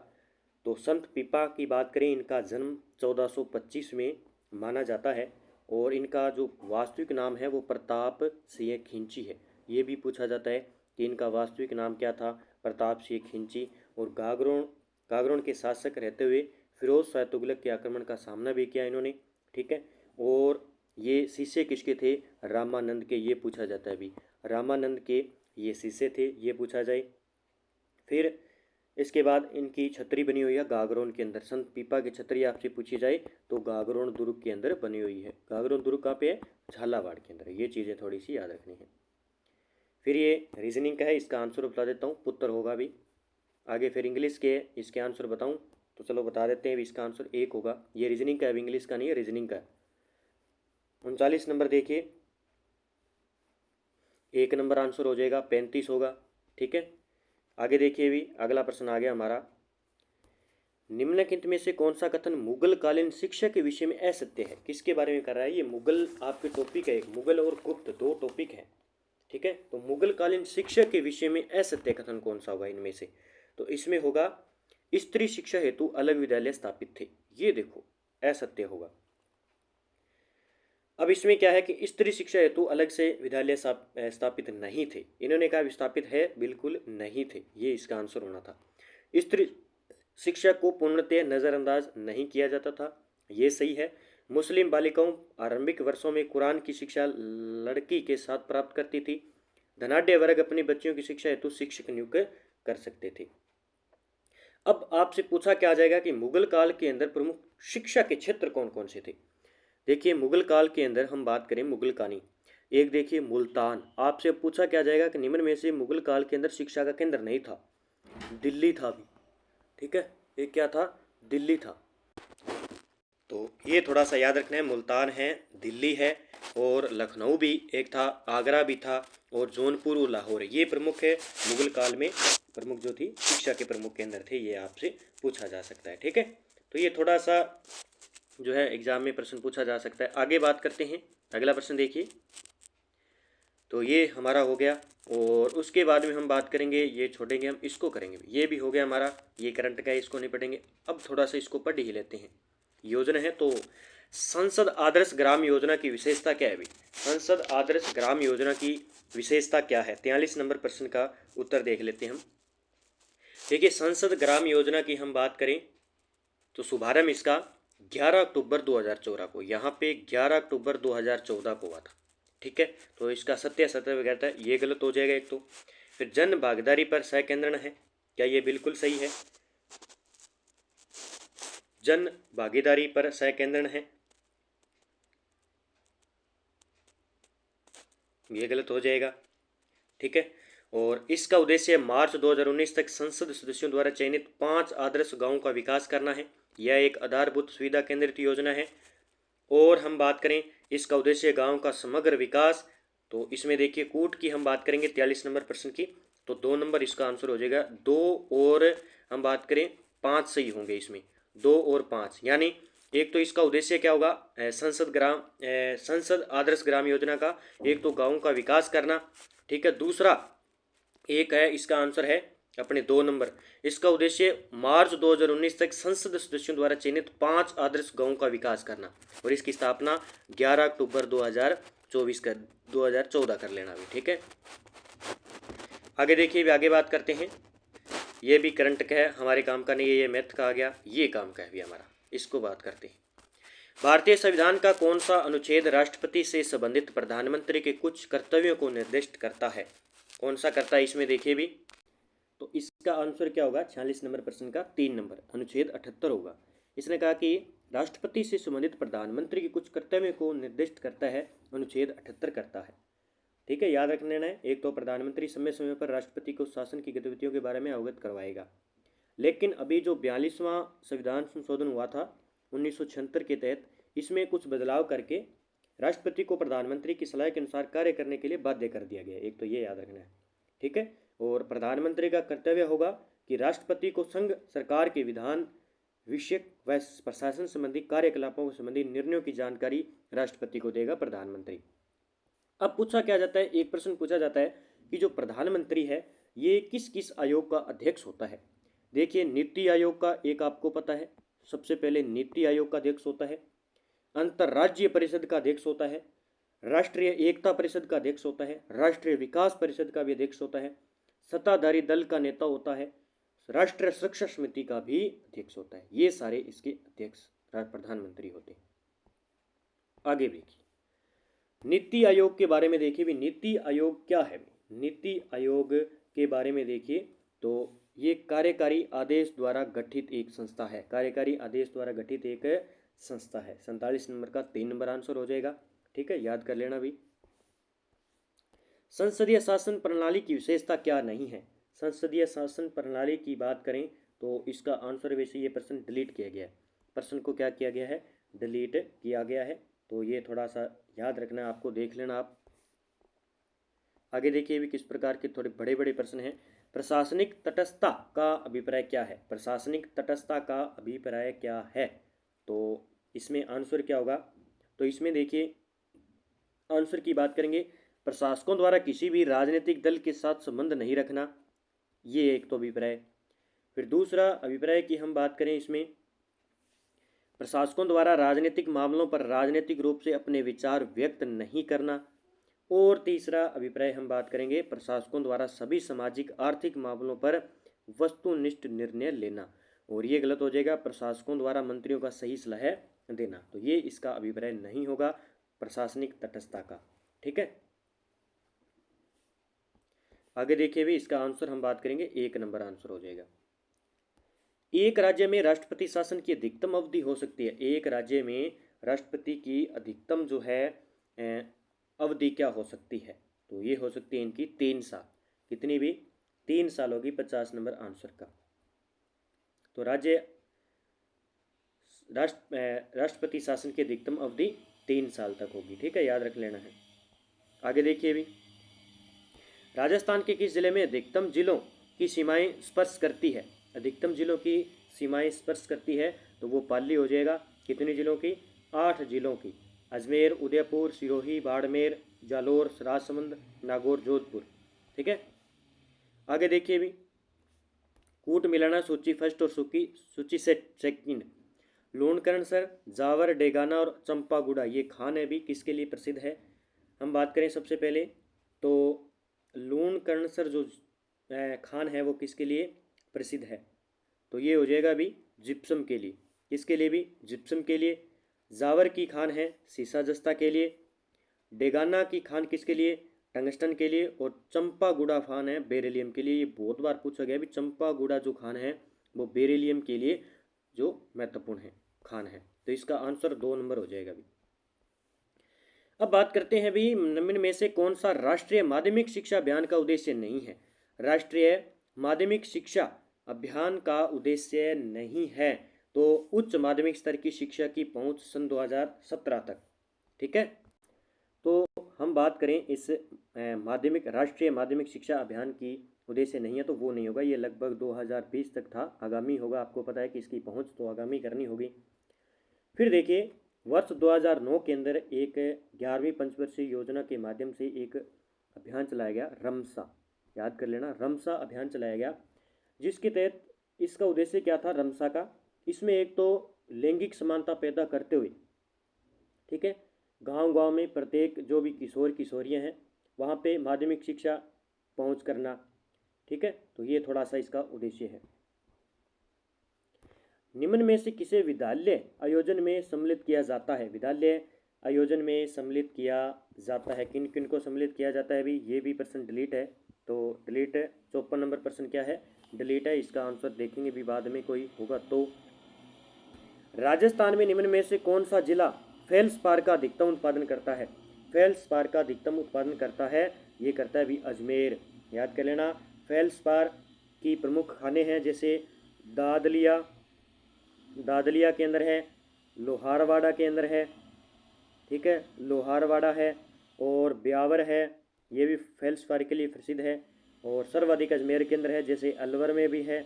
तो संत पीपा की बात करें, इनका जन्म 1425 में माना जाता है और इनका जो वास्तविक नाम है वो प्रताप सिंह खिंची है। ये भी पूछा जाता है कि इनका वास्तविक नाम क्या था, प्रताप सिंह खिंची। और गागरोन के शासक रहते हुए फिरोज शाह तुगलक के आक्रमण का सामना भी किया इन्होंने, ठीक है। और ये शिष्य किसके थे, रामानंद के, ये पूछा जाता है भी, रामानंद के ये शिष्य थे, ये पूछा जाए। फिर इसके बाद इनकी छतरी बनी हुई है गागरोन के अंदर। संत पीपा की छतरी आपसे पूछी जाए तो गागरोन दुर्ग के अंदर बनी हुई है। गागरोन दुर्ग कहाँ पे है, झालावाड़ के अंदर। ये चीज़ें थोड़ी सी याद रखनी है। फिर ये रीजनिंग का है, इसका आंसर बता देता हूँ, पुत्र होगा भी आगे। फिर इंग्लिश के इसके आंसर बताऊँ तो चलो बता देते हैं, इसका आंसर 1 होगा। ये रीजनिंग का है, इंग्लिश का नहीं है, रीजनिंग का है। 39 नंबर देखिए, 1 नंबर आंसर हो जाएगा, 35 होगा, ठीक है। आगे देखिए भी अगला प्रश्न आ गया हमारा, निम्नलिखित में से कौन सा कथन मुगल कालीन शिक्षा के विषय में असत्य है। किसके बारे में कर रहा है ये, मुगल आपके टॉपिक है, एक मुगल और गुप्त 2 टॉपिक है, ठीक है। तो मुगल कालीन शिक्षा के विषय में असत्य कथन कौन सा होगा इनमें से, तो इसमें होगा स्त्री शिक्षा हेतु अलग विद्यालय स्थापित थे। ये देखो असत्य होगा। अब इसमें क्या है कि स्त्री शिक्षा हेतु अलग से विद्यालय स्थापित नहीं थे। इन्होंने कहा विस्थापित है, बिल्कुल नहीं थे, ये इसका आंसर होना था। स्त्री शिक्षा को पूर्णतः नज़रअंदाज नहीं किया जाता था, ये सही है। मुस्लिम बालिकाओं आरंभिक वर्षों में कुरान की शिक्षा लड़की के साथ प्राप्त करती थी। धनाढ़ वर्ग अपनी बच्चियों की शिक्षा हेतु शिक्षक नियुक्त कर सकते थे। अब आपसे पूछा क्या जाएगा कि मुगल काल के अंदर प्रमुख शिक्षा के क्षेत्र कौन कौन से थे। देखिए मुगल काल के अंदर हम बात करें मुगल कानी, एक देखिए मुल्तान। आपसे पूछा क्या जाएगा कि निम्न में से मुगल काल के अंदर शिक्षा का केंद्र नहीं था, दिल्ली था भी, ठीक है। ये क्या था, दिल्ली था। तो ये थोड़ा सा याद रखना है, मुल्तान है, दिल्ली है और लखनऊ भी एक था, आगरा भी था और जौनपुर और लाहौर है। ये प्रमुख है मुगल काल में, प्रमुख जो थी शिक्षा के प्रमुख केंद्र थे, ये आपसे पूछा जा सकता है, ठीक है। तो ये थोड़ा सा जो है एग्जाम में प्रश्न पूछा जा सकता है। आगे बात करते हैं, अगला प्रश्न देखिए। तो ये हमारा हो गया और उसके बाद में हम बात करेंगे, ये छोड़ेंगे हम, इसको करेंगे। ये भी हो गया हमारा, ये करंट का है, इसको नहीं पढ़ेंगे। अब थोड़ा सा इसको पढ़ ही लेते हैं। योजना है तो संसद आदर्श ग्राम योजना की विशेषता क्या है भाई, संसद आदर्श ग्राम योजना की विशेषता क्या है। 43 नंबर प्रश्न का उत्तर देख लेते हैं हम। देखिए संसद ग्राम योजना की हम बात करें तो शुभारंभ इसका 11 अक्टूबर 2014 को, यहाँ पे 11 अक्टूबर 2014 को हुआ था, ठीक है। तो इसका सत्य वगैरह है, ये गलत हो जाएगा एक तो। फिर जन भागीदारी पर संकेंद्रण है, क्या ये बिल्कुल सही है, जन भागीदारी पर संकेंद्रण है, ये गलत हो जाएगा, ठीक है। और इसका उद्देश्य मार्च 2019 तक संसद सदस्यों द्वारा चयनित 5 आदर्श गांवों का विकास करना है। यह एक आधारभूत सुविधा केंद्रित योजना है। और हम बात करें इसका उद्देश्य गांव का समग्र विकास तो इसमें देखिए कूट की हम बात करेंगे 43 नंबर प्रश्न की, तो 2 नंबर इसका आंसर हो जाएगा। 2 और हम बात करें 5 सही होंगे इसमें, 2 और 5, यानी एक तो इसका उद्देश्य क्या होगा, संसद आदर्श ग्राम योजना का, एक तो गाँव का विकास करना, ठीक है। दूसरा एक है इसका आंसर है अपने 2 नंबर, इसका उद्देश्य मार्च 2019 तक संसद सदस्यों द्वारा चयनित 5 आदर्श गांवों का विकास करना, और इसकी स्थापना 11 अक्टूबर 2024 का 2014 कर लेना भी, ठीक है। आगे देखिए, भी आगे बात करते हैं। ये भी करंट का है, हमारे काम का नहीं है, ये मैथ का आ गया, ये काम का है भी हमारा, इसको बात करते हैं। भारतीय संविधान का कौन सा अनुच्छेद राष्ट्रपति से संबंधित प्रधानमंत्री के कुछ कर्तव्यों को निर्दिष्ट करता है? कौन सा करता है इसमें देखिए भी, तो इसका आंसर क्या होगा 46 नंबर प्रश्न का 3 नंबर, अनुच्छेद 78 होगा। इसने कहा कि राष्ट्रपति से संबंधित प्रधानमंत्री के कुछ कर्तव्यों को निर्दिष्ट करता है, अनुच्छेद 78 करता है, ठीक है। याद रख लेना है, एक तो प्रधानमंत्री समय समय पर राष्ट्रपति को शासन की गतिविधियों के बारे में अवगत करवाएगा, लेकिन अभी जो 42वां संविधान संशोधन हुआ था 1976 के तहत, इसमें कुछ बदलाव करके राष्ट्रपति को प्रधानमंत्री की सलाह के अनुसार कार्य करने के लिए बाध्य कर दिया गया, एक तो ये याद रखना है, ठीक है। और प्रधानमंत्री का कर्तव्य होगा कि राष्ट्रपति को संघ सरकार के विधान विषयक व प्रशासन संबंधी कार्यकलापों संबंधी निर्णयों की जानकारी राष्ट्रपति को देगा प्रधानमंत्री। अब पूछा क्या जाता है, एक प्रश्न पूछा जाता है कि जो प्रधानमंत्री है ये किस किस आयोग का अध्यक्ष होता है। देखिए, नीति आयोग का एक आपको पता है, सबसे पहले नीति आयोग का अध्यक्ष होता है, अंतर्राज्यीय परिषद का अध्यक्ष होता है, राष्ट्रीय एकता परिषद का अध्यक्ष होता है, राष्ट्रीय विकास परिषद का भी अध्यक्ष होता है, सत्ताधारी दल का नेता होता है, राष्ट्रीय सुरक्षा समिति का भी अध्यक्ष होता है। ये सारे इसके अध्यक्ष प्रधानमंत्री होते हैं। आगे देखिए, नीति आयोग के बारे में देखिए भी, नीति आयोग क्या है। नीति आयोग के बारे में देखिए तो ये कार्यकारी आदेश द्वारा गठित एक संस्था है, कार्यकारी आदेश द्वारा गठित एक संस्था है। 47 नंबर का 3 नंबर आंसर हो जाएगा, ठीक है, याद कर लेना भी। संसदीय शासन प्रणाली की विशेषता क्या नहीं है। संसदीय शासन प्रणाली की बात करें तो इसका आंसर, वैसे ये प्रश्न डिलीट किया गया है, प्रश्न को क्या किया गया है, डिलीट किया गया है, तो ये थोड़ा सा याद रखना, आपको देख लेना आप। आगे देखिए भी किस प्रकार के थोड़े बड़े बड़े प्रश्न हैं। प्रशासनिक तटस्थता का अभिप्राय क्या है। प्रशासनिक तटस्थता का अभिप्राय क्या है, तो इसमें आंसर क्या होगा, तो इसमें देखिए आंसर की बात करेंगे, प्रशासकों द्वारा किसी भी राजनीतिक दल के साथ संबंध नहीं रखना, ये एक तो अभिप्राय। फिर दूसरा अभिप्राय की हम बात करें, इसमें प्रशासकों द्वारा राजनीतिक मामलों पर राजनीतिक रूप से अपने विचार व्यक्त नहीं करना। और तीसरा अभिप्राय हम बात करेंगे, प्रशासकों द्वारा सभी सामाजिक आर्थिक मामलों पर वस्तुनिष्ठ निर्णय लेना, और ये गलत हो जाएगा, प्रशासकों द्वारा मंत्रियों का सही सलाह देना, तो ये इसका अभिप्राय नहीं होगा प्रशासनिक तटस्थता का, ठीक है। आगे देखिए भी इसका आंसर हम बात करेंगे, 1 नंबर आंसर हो जाएगा। एक राज्य में राष्ट्रपति शासन की अधिकतम अवधि हो सकती है। एक राज्य में राष्ट्रपति की अधिकतम जो है अवधि क्या हो सकती है, तो ये हो सकती है इनकी 3 साल, कितनी भी 3 साल होगी, 50 नंबर आंसर का। तो राष्ट्रपति शासन की अधिकतम अवधि 3 साल तक होगी, ठीक है, याद रख लेना है। आगे देखिए भी, राजस्थान के किस जिले में अधिकतम जिलों की सीमाएं स्पर्श करती है। अधिकतम जिलों की सीमाएं स्पर्श करती है, तो वो पाली हो जाएगा, कितने जिलों की, 8 जिलों की, अजमेर, उदयपुर, सिरोही, बाड़मेर, जालोर, राजसमंद, नागौर, जोधपुर, ठीक है। आगे देखिए भी, कूट मिलाना सूची फर्स्ट और सूची सेकंड, लूणकरण सर, जावर, डेगाना और चंपागुड़ा, ये खान है भी किसके लिए प्रसिद्ध है। हम बात करें सबसे पहले तो लूणकरण सर जो खान है वो किसके लिए प्रसिद्ध है, तो ये हो जाएगा अभी जिप्सम के लिए, किसके लिए भी, जिप्सम के लिए। जावर की खान है सीसा जस्ता के लिए, डेगाना की खान किसके लिए, टंगस्टन के लिए, और चंपागुड़ा खान है बेरिलियम के लिए। ये बहुत बार पूछा गया भी, चंपागुड़ा जो खान है वो बेरिलियम के लिए जो महत्वपूर्ण है खान है, तो इसका आंसर 2 नंबर हो जाएगा भी। अब बात करते हैं भी, निम्न में से कौन सा राष्ट्रीय माध्यमिक शिक्षा अभियान का उद्देश्य नहीं है। राष्ट्रीय माध्यमिक शिक्षा अभियान का उद्देश्य नहीं है, तो उच्च माध्यमिक स्तर की शिक्षा की पहुंच सन 2017 तक, ठीक है। तो हम बात करें इस माध्यमिक राष्ट्रीय माध्यमिक शिक्षा अभियान की उद्देश्य नहीं है तो वो नहीं होगा। ये लगभग 2020 तक था, आगामी होगा। आपको पता है कि इसकी पहुंच तो आगामी करनी होगी। फिर देखिए, वर्ष 2009 के अंदर एक 11वीं पंचवर्षीय योजना के माध्यम से एक अभियान चलाया गया, रमसा, याद कर लेना, रमसा अभियान चलाया गया, जिसके तहत इसका उद्देश्य क्या था रमसा का। इसमें एक तो लैंगिक समानता पैदा करते हुए, ठीक है, गांव गांव में प्रत्येक जो भी किशोर किशोरियां हैं वहाँ पे माध्यमिक शिक्षा पहुँच करना, ठीक है। तो ये थोड़ा सा इसका उद्देश्य है। निम्न में से किसे विद्यालय आयोजन में सम्मिलित किया जाता है? विद्यालय आयोजन में सम्मिलित किया जाता है, किन किन को सम्मिलित किया जाता है? भी ये भी प्रश्न डिलीट है, तो डिलीट है। 54 नंबर प्रश्न क्या है? डिलीट है। इसका आंसर देखेंगे भी बाद में कोई होगा तो। राजस्थान में निम्न में से कौन सा जिला फेल्सपार का अधिकतम उत्पादन करता है? फेल्सपार का अधिकतम उत्पादन करता है, ये करता है भी अजमेर, याद कर लेना। फेल्सपार की प्रमुख खाने हैं जैसे दादलिया, दादलिया के अंदर है, लोहारवाड़ा के अंदर है, ठीक है, लोहारवाड़ा है, और ब्यावर है, ये भी फेल्सपार के लिए प्रसिद्ध है। और सर्वाधिक अजमेर के अंदर है, जैसे अलवर में भी है,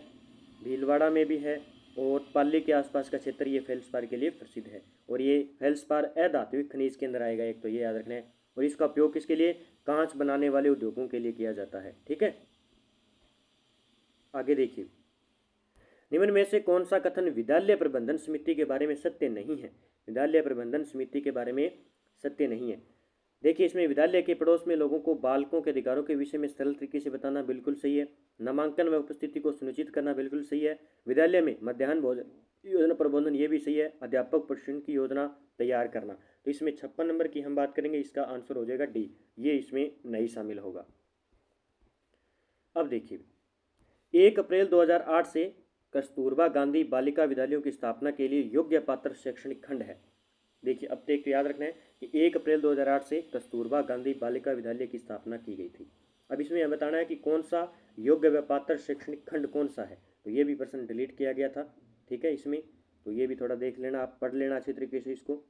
भीलवाड़ा में भी है, और पाली के आसपास का क्षेत्र ये फेल्सपार के लिए प्रसिद्ध है। और ये फेल्सपार अधात्विक खनिज के अंदर आएगा, एक तो ये याद रखना है। और इसका उपयोग किसके लिए? कांच बनाने वाले उद्योगों के लिए किया जाता है, ठीक है। आगे देखिए, निम्न में से कौन सा कथन विद्यालय प्रबंधन समिति के बारे में सत्य नहीं है? विद्यालय प्रबंधन समिति के बारे में सत्य नहीं है। देखिए, इसमें विद्यालय के पड़ोस में लोगों को बालकों के अधिकारों के विषय में सरल तरीके से बताना बिल्कुल सही है। नामांकन व उपस्थिति को सुनिश्चित करना बिल्कुल सही है। विद्यालय में मध्याह्न भोजन योजना प्रबंधन, ये भी सही है। अध्यापक प्रशिक्षण की योजना तैयार करना, तो इसमें 56 नंबर की हम बात करेंगे, इसका आंसर हो जाएगा डी, ये इसमें नहीं शामिल होगा। अब देखिए, 1 अप्रैल 2008 से कस्तूरबा गांधी बालिका विद्यालयों की स्थापना के लिए योग्य पात्र शैक्षणिक खंड है। देखिए, अब तक याद रखना है कि 1 अप्रैल 2008 से कस्तूरबा गांधी बालिका विद्यालय की स्थापना की गई थी। अब इसमें यह बताना है कि कौन सा योग्य व पात्र शैक्षणिक खंड कौन सा है, तो ये भी प्रश्न डिलीट किया गया था, ठीक है। इसमें तो ये भी थोड़ा देख लेना, आप पढ़ लेना अच्छी तरीके से इसको।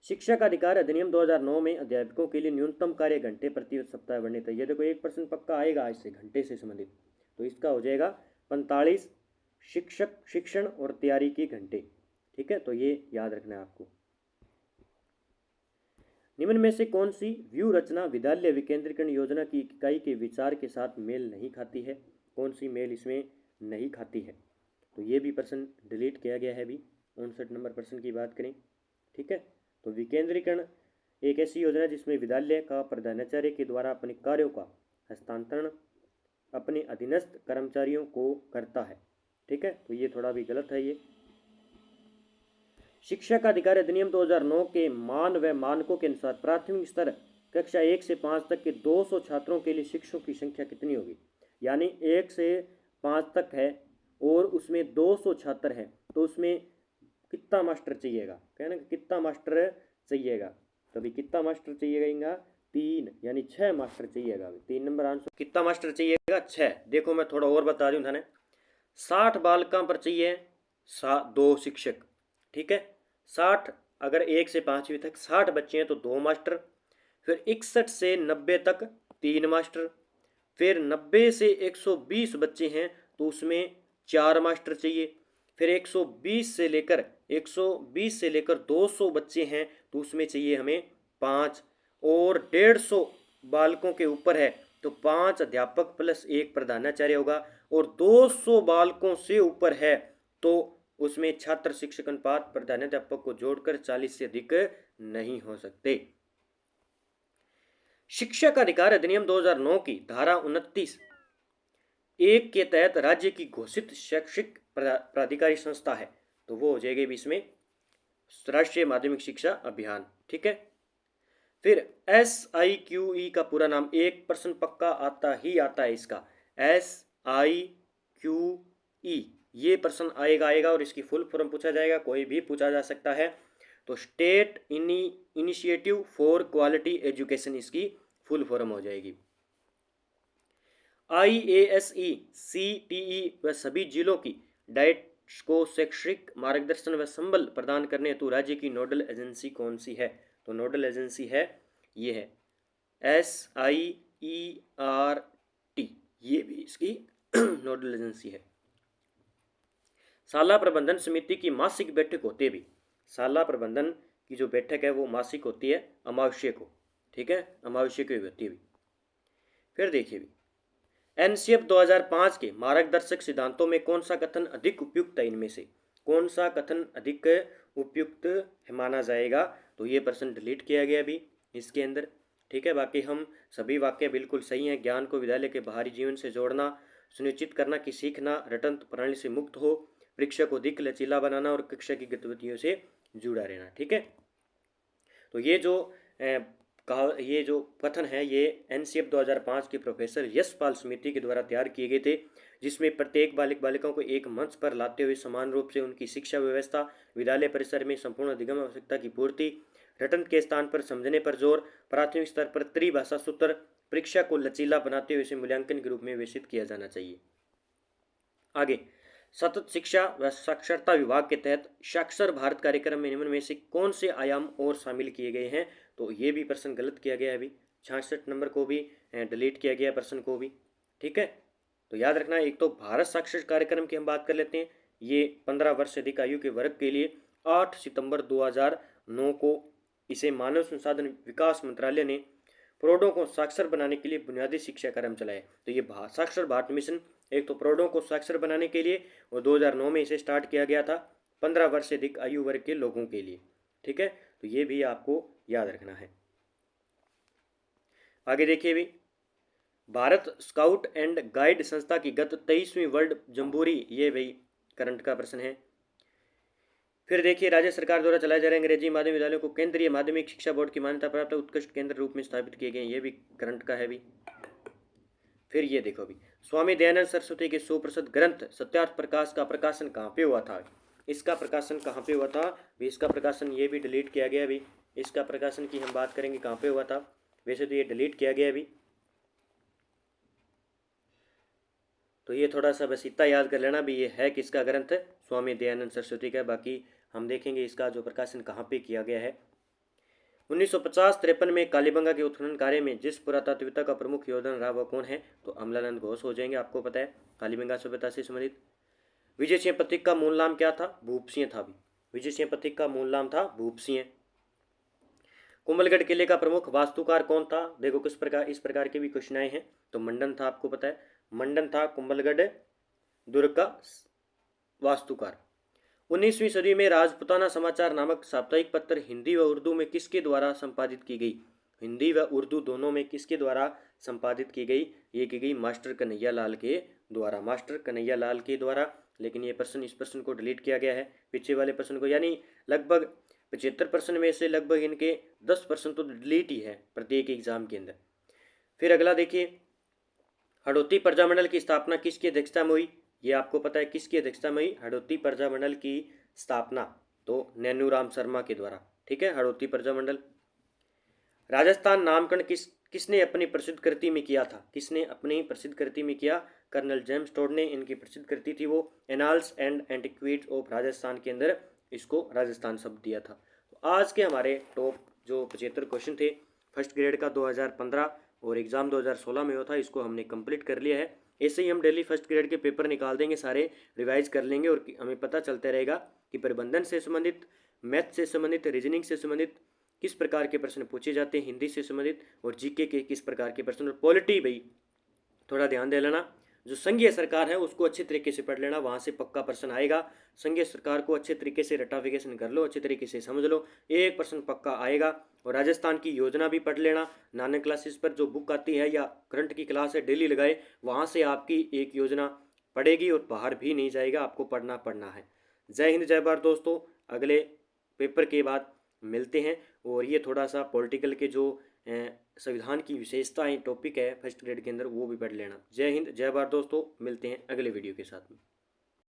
शिक्षा का अधिकार अधिनियम 2009 में अध्यापकों के लिए न्यूनतम कार्य घंटे प्रति सप्ताह वर्णित है। ये देखो, एक प्रश्न पक्का आएगा आज से घंटे से संबंधित, तो इसका हो जाएगा 45 शिक्षक शिक्षण और तैयारी के घंटे, ठीक है। तो ये याद रखना है आपको। निम्न में से कौन सी व्यू रचना विद्यालय विकेंद्रीकरण योजना की इकाई के विचार के साथ मेल नहीं खाती है? कौन सी मेल इसमें नहीं खाती है? तो ये भी प्रश्न डिलीट किया गया है। भी 59 नंबर प्रश्न की बात करें, ठीक है। तो विकेंद्रीकरण एक ऐसी योजना जिसमें विद्यालय का प्रधानाचार्य के द्वारा अपने कार्यों का हस्तांतरण अपने अधीनस्थ कर्मचारियों को करता है, ठीक है। तो ये थोड़ा भी गलत है। ये शिक्षा का अधिकार अधिनियम 2009 के मान व मानकों के अनुसार प्राथमिक स्तर कक्षा 1 से 5 तक के 200 छात्रों के लिए शिक्षकों की संख्या कितनी होगी? यानी 1 से 5 तक है और उसमें 200 छात्र हैं, तो उसमें कितना मास्टर चाहिएगा? कहना कितना मास्टर चाहिएगा? तो अभी कितना मास्टर चाहिएगा? 3, यानी 6 मास्टर चाहिएगा। 3 नंबर आंसर। कितना मास्टर चाहिएगा? 6। देखो, मैं थोड़ा और बता दूं थाने, 60 बालकों पर चाहिए 2 शिक्षक, ठीक है। 60, अगर 1 से 5वीं तक 60 बच्चे हैं तो 2 मास्टर। फिर 61 से 90 तक 3 मास्टर। फिर 90 से 120 बच्चे हैं तो उसमें 4 मास्टर चाहिए। फिर 120 से लेकर 200 बच्चे हैं तो उसमें चाहिए हमें 5। और 150 बालकों के ऊपर है तो 5 अध्यापक प्लस 1 प्रधानाचार्य होगा। और 200 बालकों से ऊपर है तो उसमें छात्र शिक्षक अनुपात प्रधानाध्यापक को जोड़कर 40 से अधिक नहीं हो सकते। शिक्षा का अधिकार अधिनियम 2009 की धारा 29(1) के तहत राज्य की घोषित शैक्षिक प्राधिकारी संस्था है, तो वो हो जाएगी इसमें राष्ट्रीय माध्यमिक शिक्षा अभियान, ठीक है। फिर SIQE का पूरा नाम, एक प्रश्न पक्का आता है इसका, SIQE, ये प्रश्न आएगा और इसकी फुल फॉर्म पूछा जाएगा, कोई भी पूछा जा सकता है। तो state initiative for quality education इसकी फुल फॉर्म हो जाएगी। IASE CTE व सभी जिलों की डाइट्स को शैक्षिक मार्गदर्शन व संबल प्रदान करने हेतु राज्य की नोडल एजेंसी कौन सी है? तो नोडल एजेंसी है ये है SIERT, ये भी इसकी नोडल एजेंसी है। शाला प्रबंधन समिति की मासिक बैठक होती है भी, शाला प्रबंधन की जो बैठक है वो मासिक होती है, अमावस्या को, ठीक है, अमावस्या को होती है भी। फिर देखिए भी, एनसीएफ 2005 के मार्गदर्शक सिद्धांतों में कौन सा कथन अधिक उपयुक्त है, इनमें से कौन सा कथन अधिक उपयुक्त माना जाएगा? तो ये प्रश्न डिलीट किया गया अभी इसके अंदर, ठीक है। बाकी हम सभी वाक्य बिल्कुल सही हैं। ज्ञान को विद्यालय के बाहरी जीवन से जोड़ना, सुनिश्चित करना कि सीखना रटन प्रणाली से मुक्त हो, परीक्षा को अधिक लचीला बनाना और कक्षा की गतिविधियों से जुड़ा रहना, ठीक है। तो ये जो ये जो कथन है ये एनसीएफ 2005 के प्रोफेसर यशपाल समिति के द्वारा तैयार किए गए थे, जिसमें प्रत्येक बालिक बालिकाओं को एक मंच पर लाते हुए समान रूप से उनकी शिक्षा व्यवस्था, विद्यालय परिसर में संपूर्ण अधिगम आवश्यकता की पूर्ति, रटन के स्थान पर समझने पर जोर, प्राथमिक स्तर पर त्रिभाषा सूत्र, परीक्षा को लचीला बनाते हुए इसे मूल्यांकन के रूप में विकसित किया जाना चाहिए। आगे, सतत शिक्षा व साक्षरता विभाग के तहत साक्षर भारत कार्यक्रम में निम्न में से कौन से आयाम और शामिल किए गए हैं? तो ये भी प्रश्न गलत किया गया है अभी, 66 नंबर को भी डिलीट किया गया प्रश्न को भी, ठीक है। तो याद रखना, एक तो भारत साक्षर कार्यक्रम की हम बात कर लेते हैं। ये 15 वर्ष से अधिक आयु के वर्ग के लिए 8 सितंबर 2009 को इसे मानव संसाधन विकास मंत्रालय ने प्रौढ़ों को साक्षर बनाने के लिए बुनियादी शिक्षा कार्यक्रम चलाया। तो ये साक्षर भारत मिशन एक तो प्रौढ़ों को साक्षर बनाने के लिए, और 2009 में इसे स्टार्ट किया गया था 15 वर्ष से अधिक आयु वर्ग के लोगों के लिए, ठीक है। तो ये भी आपको याद रखना है। आगे देखिए भी, भारत स्काउट एंड गाइड संस्था की गत 23वीं वर्ल्ड जम्बूरी, ये भाई करंट का प्रश्न है। फिर देखिए, राज्य सरकार द्वारा चलाए जा रहे अंग्रेजी माध्यम विद्यालयों को केंद्रीय माध्यमिक शिक्षा बोर्ड की मान्यता प्राप्त उत्कृष्ट केंद्र रूप में स्थापित किए गए, ये भी करंट का है भी। फिर ये देखो भी, स्वामी दयानंद सरस्वती के सुप्रसिद्ध ग्रंथ सत्यार्थ प्रकाश का प्रकाशन कहाँ पे हुआ था? इसका प्रकाशन कहाँ पे हुआ था भी? इसका प्रकाशन ये भी डिलीट किया गया भी। इसका प्रकाशन की हम बात करेंगे कहाँ पे हुआ था, वैसे तो ये डिलीट किया गया भी। तो ये थोड़ा सा बस इतना याद कर लेना भी, ये है किसका ग्रंथ? स्वामी दयानंद सरस्वती का। बाकी हम देखेंगे इसका जो प्रकाशन कहाँ पे किया गया है। 1950-53 में कालीबंगा के उत्खनन कार्य में जिस पुरातत्वविद्ता का प्रमुख योगदान रहा वह कौन है? तो अमलानंद घोष हो जाएंगे, आपको पता है, कालीबंगा सभ्यता से संबंधित। विजय सिंह पथिक का मूल नाम क्या था? भूपसिंह था भी। विजय सिंह पथिक का मूल नाम था भूपसिंह। कुंभलगढ़ किले का प्रमुख वास्तुकार कौन था? देखो किस प्रकार, इस प्रकार के भी क्वेश्चन आए हैं। तो मंडन था, आपको पता है, मंडन था कुंभलगढ़ दुर्ग का वास्तुकार। 19वीं सदी में राजपुताना समाचार नामक साप्ताहिक पत्र हिंदी व उर्दू में किसके द्वारा संपादित की गई? हिंदी व उर्दू दोनों में किसके द्वारा संपादित की गई? ये की गई मास्टर कन्हैया लाल के द्वारा, मास्टर कन्हैया लाल के द्वारा। लेकिन ये प्रश्न, इस प्रश्न को डिलीट किया गया है, पीछे वाले प्रश्न को, यानी लगभग 75% में से लगभग इनके 10% तो डिलीट ही है प्रत्येक एग्जाम के अंदर। फिर अगला देखिए, हड़ौती प्रजामंडल की स्थापना किसकी अध्यक्षता में हुई? ये आपको पता है किसकी अध्यक्षता में हुई हड़ौती प्रजामंडल की स्थापना? तो नैनूराम शर्मा के द्वारा, ठीक है, हड़ौती प्रजामंडल। राजस्थान नामकरण किसने अपनी प्रसिद्ध कृति में किया था? किसने अपनी प्रसिद्ध कृति में किया? कर्नल जेम्स टोड ने इनकी प्रसिद्ध कृति थी वो annals and antiquities of Rajasthan के अंदर इसको राजस्थान शब्द दिया था। तो आज के हमारे टॉप जो 75 क्वेश्चन थे फर्स्ट ग्रेड का 2015 और एग्ज़ाम 2016 में हुआ था, इसको हमने कंप्लीट कर लिया है। ऐसे ही हम डेली फर्स्ट ग्रेड के पेपर निकाल देंगे, सारे रिवाइज कर लेंगे और हमें पता चलता रहेगा कि प्रबंधन से संबंधित, मैथ से संबंधित, रीजनिंग से संबंधित किस प्रकार के प्रश्न पूछे जाते हैं, हिंदी से संबंधित, और जीके के किस प्रकार के प्रश्न, और पॉलिटी भाई थोड़ा ध्यान दे लेना। जो संघीय सरकार है उसको अच्छे तरीके से पढ़ लेना, वहाँ से पक्का प्रश्न आएगा। संघीय सरकार को अच्छे तरीके से रटाफिकेशन कर लो, अच्छे तरीके से समझ लो, एक प्रश्न पक्का आएगा। और राजस्थान की योजना भी पढ़ लेना, नानक क्लासेस पर जो बुक आती है या करंट की क्लास है डेली लगाए, वहाँ से आपकी एक योजना पड़ेगी और बाहर भी नहीं जाएगा, आपको पढ़ना है। जय हिंद, जय भारत दोस्तों। अगले पेपर के बाद मिलते हैं। और ये थोड़ा सा पॉलिटिकल के जो संविधान की विशेषताएं टॉपिक है फर्स्ट ग्रेड के अंदर, वो भी पढ़ लेना। जय हिंद, जय भारत दोस्तों, मिलते हैं अगले वीडियो के साथ में।